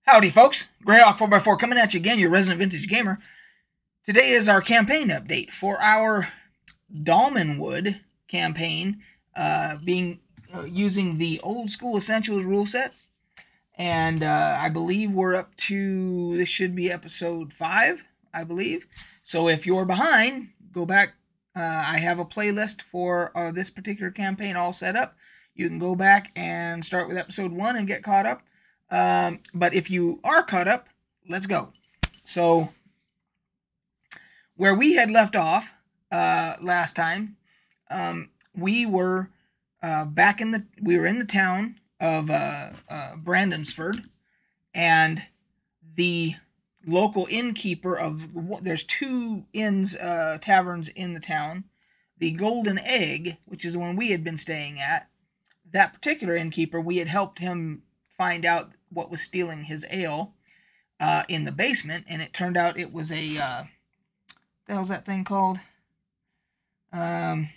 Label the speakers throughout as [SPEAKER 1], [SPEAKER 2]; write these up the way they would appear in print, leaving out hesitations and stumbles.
[SPEAKER 1] Howdy, folks. Greyhawk 4x4 coming at you again, your resident vintage gamer. Today is our campaign update for our Dolmenwood campaign, using the old school essentials rule set. And I believe we're up to, this should be episode 5, I believe. So if you're behind, go back. I have a playlist for this particular campaign all set up. You can go back and start with episode 1 and get caught up. But if you are caught up, let's go. So, where we had left off last time, we were we were in the town of Brandonsford, and the local innkeeper there's 2 inns, taverns in the town. The Golden Egg, which is the one we had been staying at, that particular innkeeper, we had helped him find out what was stealing his ale in the basement, and it turned out it was what the hell's that thing called? I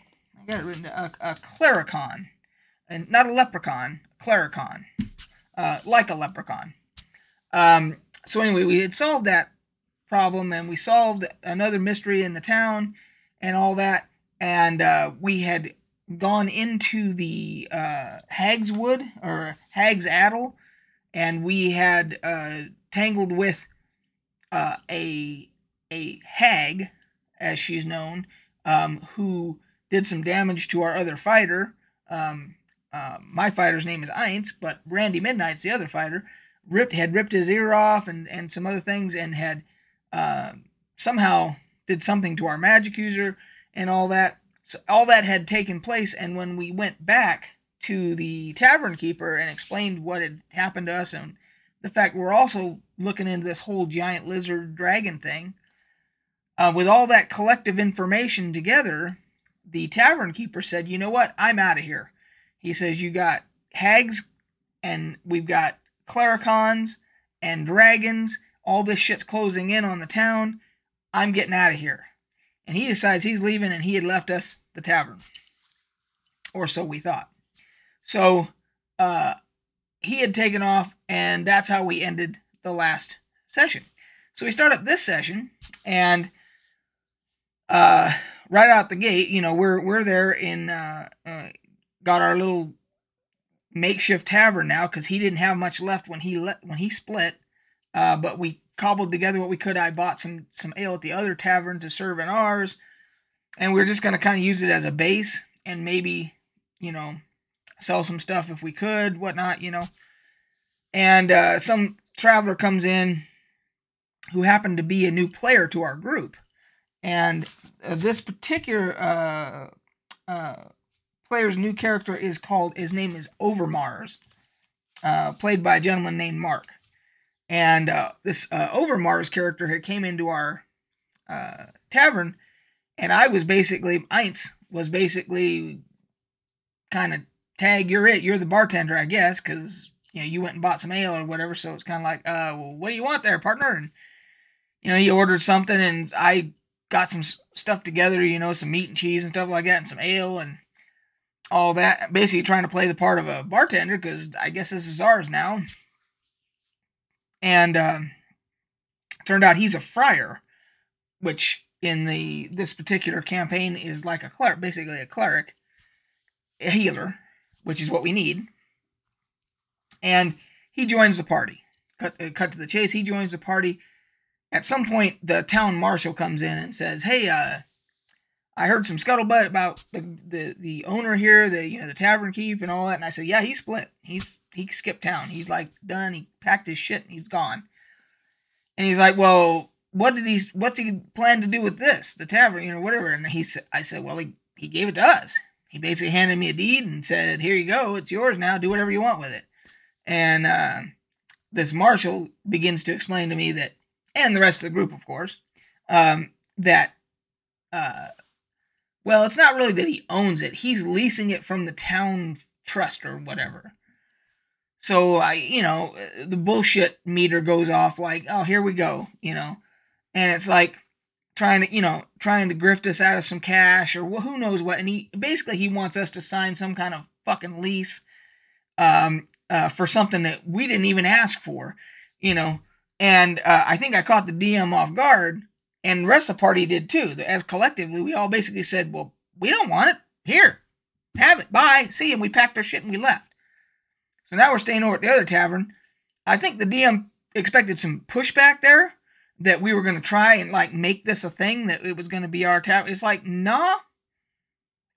[SPEAKER 1] got it written, a clericon, and not a leprechaun, a clericon, like a leprechaun. So anyway, we had solved that problem, and we solved another mystery in the town, and all that, and we had gone into the Hag's Wood, or Hag's Addle, and we had tangled with a hag, as she's known, who did some damage to our other fighter. My fighter's name is Ainz, but Randy Midnight's the other fighter. Had ripped his ear off and some other things, and had somehow did something to our magic user and all that. So all that had taken place, and when we went back to the tavern keeper and explained what had happened to us and the fact we're also looking into this whole giant lizard dragon thing, with all that collective information together, the tavern keeper said, "You know what? I'm out of here." He says, "You got hags, and we've got clericons and dragons. All this shit's closing in on the town. I'm getting out of here." And he decides he's leaving, and he had left us the tavern. Or so we thought. So, he had taken off, and that's how we ended the last session. So we start up this session, and right out the gate, you know, we're there in, got our little makeshift tavern now, because he didn't have much left when he split, but we cobbled together what we could. I bought some ale at the other tavern to serve in ours, and we were just going to kind of use it as a base, and maybe, you know, sell some stuff if we could, whatnot, you know. And some traveler comes in who happened to be a new player to our group, and this particular player's new character his name is Overmars, played by a gentleman named Mark. And this Overmars character had came into our tavern, and Ainz was basically kind of, "Tag, you're it. You're the bartender, I guess, because, you know, you went and bought some ale or whatever." So it's kind of like, "Well, what do you want there, partner?" And, you know, he ordered something, and I got some stuff together, you know, some meat and cheese and stuff like that, and some ale and all that. Basically trying to play the part of a bartender, because I guess this is ours now. And turned out he's a friar, which in this particular campaign is like a cleric, basically a cleric, a healer, which is what we need. And he joins the party. Cut to the chase. He joins the party. At some point, the town marshal comes in and says, "Hey, I heard some scuttlebutt about the owner here, the tavern keep and all that." And I said, "Yeah, he split. He skipped town. He's like done. He packed his shit and he's gone." And he's like, "Well, what's he plan to do with this, the tavern, whatever?" And I said, "Well, he gave it to us. He basically handed me a deed and said, 'Here you go. It's yours now. Do whatever you want with it.'" And this marshal begins to explain to me that, and the rest of the group, of course, that well, it's not really that he owns it. He's leasing it from the town trust or whatever. So the bullshit meter goes off like, "Oh, here we go," and it's like trying to grift us out of some cash or who knows what. And he wants us to sign some kind of fucking lease for something that we didn't even ask for. And I think I caught the DM off guard, and the rest of the party did too. As collectively, we all basically said, well, we don't want it. Here, have it. Bye. See you. And we packed our shit and we left. So now we're staying over at the other tavern. I think the DM expected some pushback there, that we were going to try and like make this a thing, that it was going to be our tavern. It's like, nah.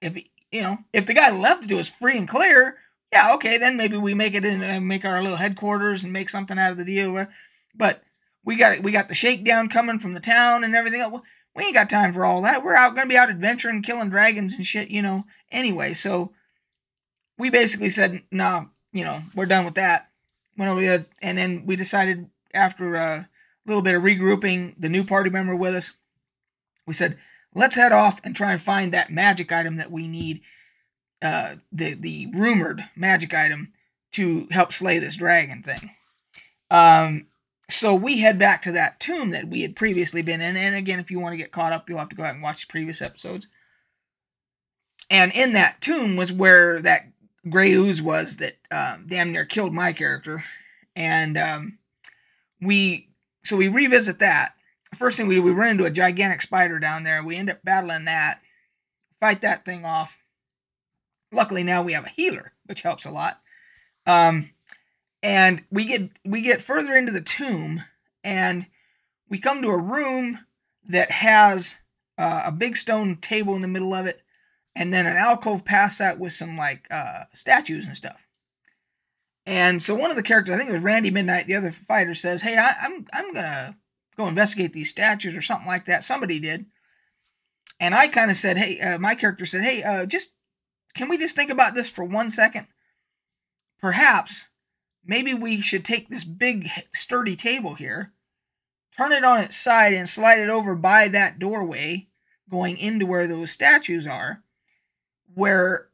[SPEAKER 1] If the guy left it to us free and clear, yeah, okay, then maybe we make it in and make our little headquarters and make something out of the deal. But we got the shakedown coming from the town and everything else. We ain't got time for all that. We're going to be out adventuring, killing dragons and shit, anyway. So we basically said, nah, we're done with that. Went over there, and then we decided, after a little bit of regrouping, the new party member with us, we said, let's head off and try and find that magic item that we need, the rumored magic item to help slay this dragon thing. So we head back to that tomb that we had previously been in. And again, if you want to get caught up, you'll have to go back and watch the previous episodes. And in that tomb was where that gray ooze was that damn near killed my character. And we revisit that. First thing we do, we run into a gigantic spider down there. We end up battling that, fight that thing off. Luckily now we have a healer, which helps a lot. And we get further into the tomb, and we come to a room that has a big stone table in the middle of it, and then an alcove past that with some like statues and stuff. And so one of the characters, I think it was Randy Midnight, the other fighter, says, "Hey, I'm gonna go investigate these statues," or something like that. Somebody did. And I kind of said, hey, my character said, hey, can we just think about this for 1 second? Perhaps, maybe we should take this big, sturdy table here, turn it on its side, and slide it over by that doorway going into where those statues are, where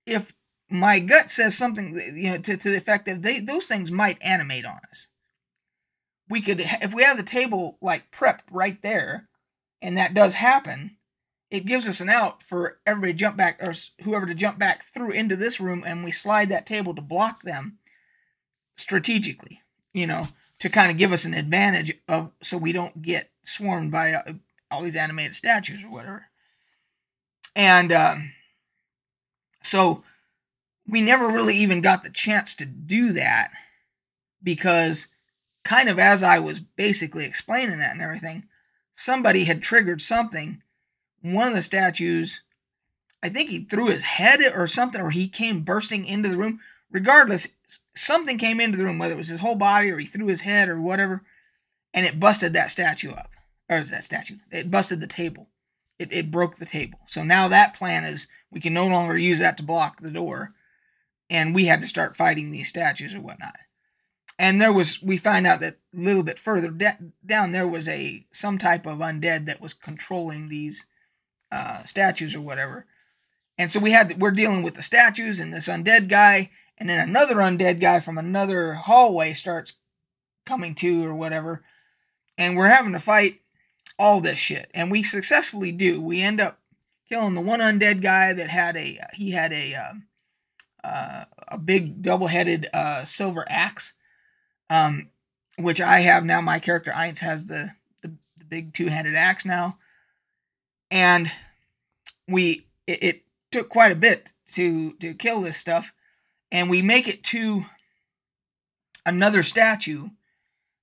[SPEAKER 1] if my gut says something, to the effect that those things might animate on us. We could, if we have the table like prepped right there, and that does happen, it gives us an out for everybody to jump back, or whoever to jump back through into this room, and we slide that table to block them strategically, to kind of give us an advantage so we don't get swarmed by all these animated statues or whatever. And so we never really even got the chance to do that, because kind of as I was basically explaining that and everything, somebody had triggered something. One of the statues, I think he threw his head or something, or he came bursting into the room. Regardless, something came into the room, whether it was his whole body or he threw his head or whatever, and it busted that statue up. Or that statue. It busted the table. It broke the table. So now that plan is, we can no longer use that to block the door, and we had to start fighting these statues or whatnot. And we find out that a little bit further down, there was some type of undead that was controlling these statues or whatever. And so we're dealing with the statues and this undead guy, and then another undead guy from another hallway starts coming to or whatever. And we're having to fight all this shit. And we successfully do. We end up killing the one undead guy that had a big double-headed silver axe. Which I have now. My character Ainz has the big two-handed axe now, and it took quite a bit to kill this stuff, and we make it to another statue,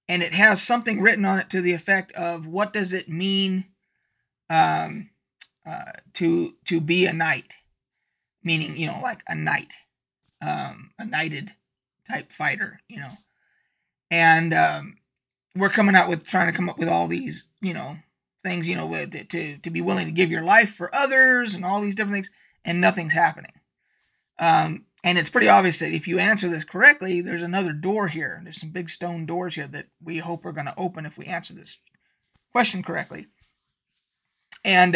[SPEAKER 1] and it has something written on it to the effect of, what does it mean to be a knight, meaning like a knight, a knighted type fighter, And we're trying to come up with all these, things, to be willing to give your life for others and all these different things, and nothing's happening. And it's pretty obvious that if you answer this correctly, there's another door here. There's some big stone doors here that we hope are going to open if we answer this question correctly. And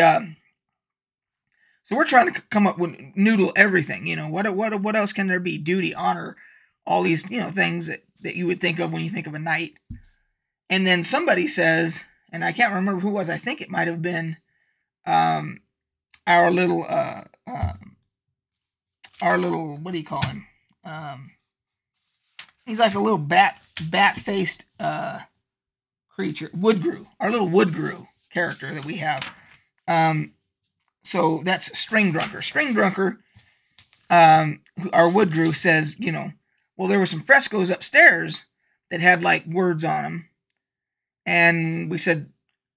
[SPEAKER 1] so we're trying to come up with, noodle everything. What else can there be? Duty, honor, all these, things that you would think of when you think of a knight. And then somebody says, and I can't remember who it was, I think it might have been our little, what do you call him? He's like a little bat-faced creature. Woodgrew. Our little Woodgrew character that we have. So that's String Drunker. String Drunker, our Woodgrew says, you know, well, there were some frescoes upstairs that had like words on them. And we said,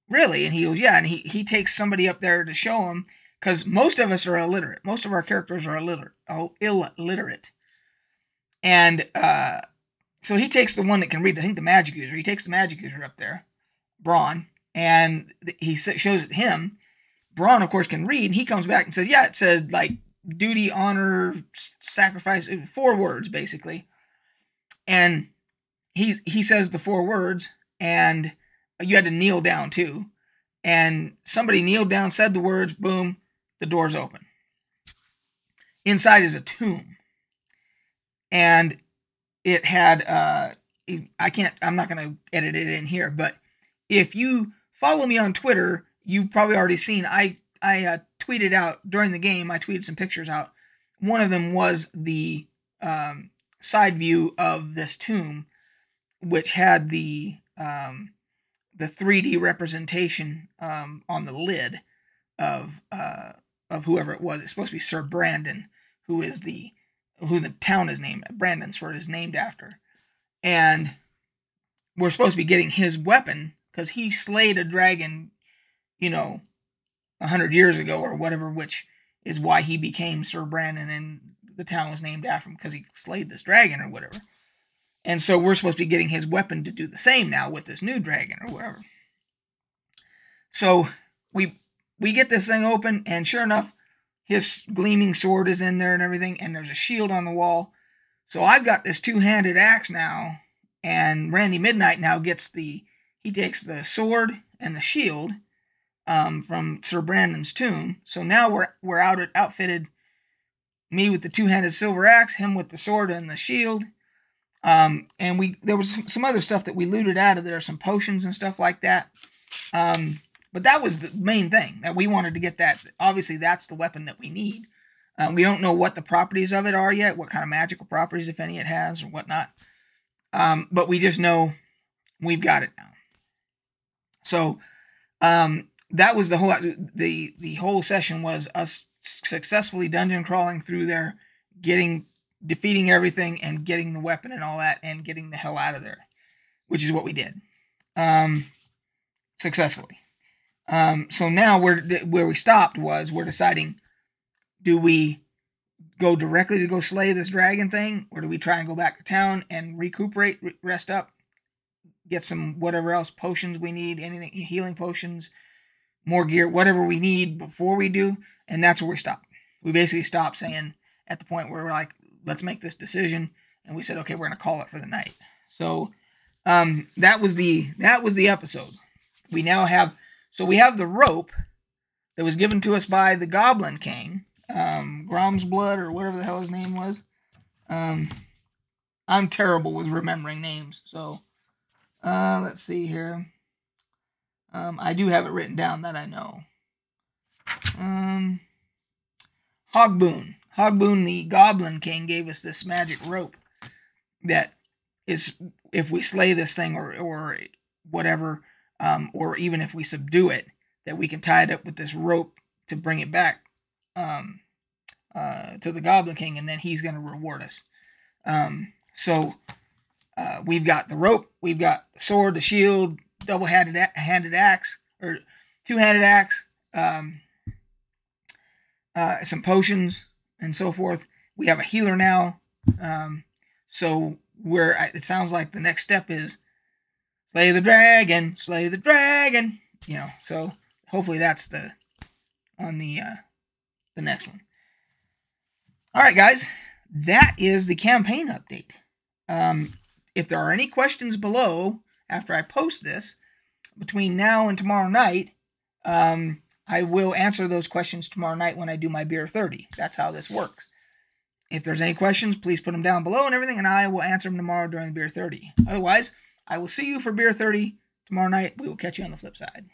[SPEAKER 1] really? And he goes, yeah. And he takes somebody up there to show him, because most of us are illiterate. Most of our characters are illiterate. And so he takes the one that can read, I think the magic user. He takes the magic user up there, Braun, and he shows it to him. Braun, of course, can read. And he comes back and says, yeah, it said like duty, honor, sacrifice, 4 words, basically. And he says the 4 words, and you had to kneel down too. And somebody kneeled down, said the words, boom, the door's open. Inside is a tomb. And it had, I'm not going to edit it in here, but if you follow me on Twitter, you've probably already seen, I tweeted out during the game, I tweeted some pictures out. One of them was the side view of this tomb, which had the 3D representation on the lid of whoever it was. It's supposed to be Sir Brandon, who the town is named, Brandonsford is named after. And we're supposed to be getting his weapon, because he slayed a dragon, you know, 100 years ago or whatever, which is why he became Sir Brandon and the town was named after him, because he slayed this dragon or whatever. And so we're supposed to be getting his weapon to do the same now with this new dragon or whatever. So we get this thing open, and sure enough, his gleaming sword is in there and everything, and there's a shield on the wall. So I've got this 2-handed axe now, and Randy Midnight now gets he takes the sword and the shield from Sir Brandon's tomb. So now we're outfitted, me with the 2-handed silver axe, him with the sword and the shield. And there was some other stuff that we looted out of there, some potions and stuff like that. But that was the main thing, that we wanted to get that. Obviously, that's the weapon that we need. We don't know what the properties of it are yet, what kind of magical properties, if any, it has or whatnot. But we just know we've got it now. So that was the whole session was us successfully dungeon crawling through there, defeating everything and getting the weapon and all that, and getting the hell out of there, which is what we did successfully. So now where we stopped was we're deciding, do we go directly to go slay this dragon thing, or do we try and go back to town and recuperate, rest up, get some whatever else potions we need, anything, healing potions, more gear, whatever we need before we do. And that's where we stopped. We basically stopped saying at the point where we're like, let's make this decision. And we said, okay, we're going to call it for the night. So that was the episode. We now have, so we have the rope that was given to us by the Goblin King, Grom's Blood, or whatever the hell his name was. I'm terrible with remembering names. So let's see here. I do have it written down that I know. Hogboon. Hogboon, the Goblin King, gave us this magic rope that is, if we slay this thing or whatever, or even if we subdue it, that we can tie it up with this rope to bring it back to the Goblin King, and then he's going to reward us. So we've got the rope, we've got the sword, the shield, double-handed axe, or 2-handed axe, some potions, and so forth. We have a healer now. So it sounds like the next step is slay the dragon, slay the dragon. You know, so hopefully that's the next one. All right, guys, that is the campaign update. If there are any questions below after I post this, between now and tomorrow night, I will answer those questions tomorrow night when I do my Beer 30. That's how this works. If there's any questions, please put them down below and everything, and I will answer them tomorrow during the Beer 30. Otherwise, I will see you for Beer 30 tomorrow night. We will catch you on the flip side.